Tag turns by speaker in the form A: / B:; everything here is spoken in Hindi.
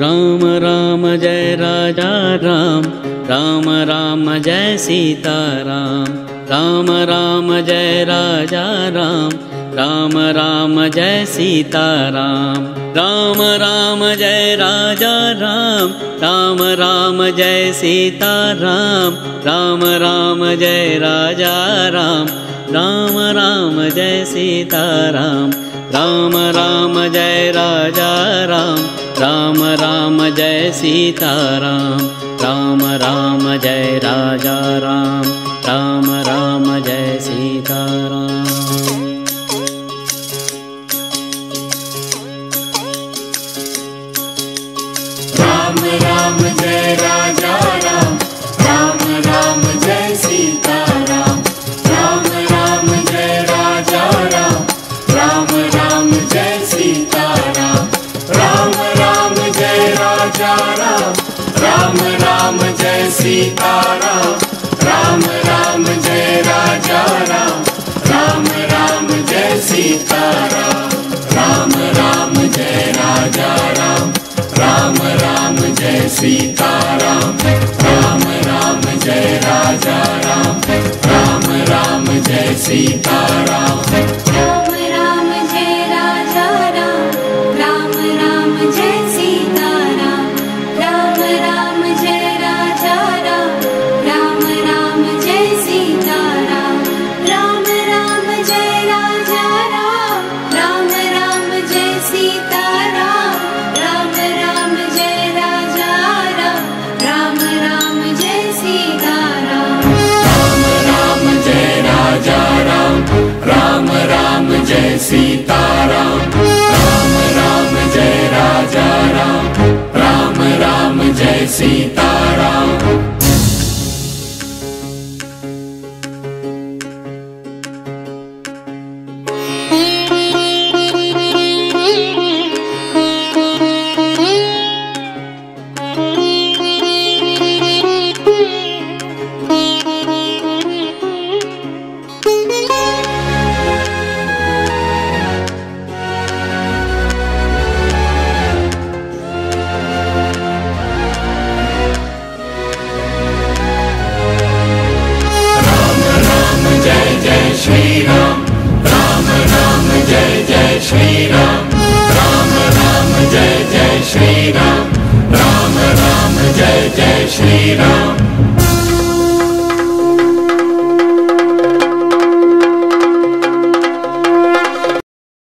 A: राम राम जय राजा राम, राम राम जय सीता राम। राम राम जय राजा राम, राम राम जय सीता राम। राम राम जय राजा राम, राम राम जय सीता राम। राम राम जय राजा राम, राम राम जय सीता राम। राम राम जय राजा राम, राम राम जय सीता राम। राम राम जय राजा राम, राम राम जय सीता राम।
B: राम राम जय राजा राम, राम राम जय सीता राम। राम राम जय राजा राम, राम राम जय सीता राम। राम राम जय राजा राम, राम राम जय सीता राम। राम राम जय राजा राम, राम राम जय सीता राम। राम राम जय राजा राम, राम राम जय सीता राम। राम राम जय राजा राम, राम राम जय सीता राम।
C: राम राम जय राजा राम, राम राम जय सीता राम। राम राम जय राजा राम, राम राम जय सीता राम। राम राम जय राजा राम, राम राम जय सीता राम। राम राम जय राजा राम, राम राम जय सीता राम।
B: राम राम जय राजा राम, राम राम जय सीता राम। राम राम जय राजा राम, राम राम जय सीता राम।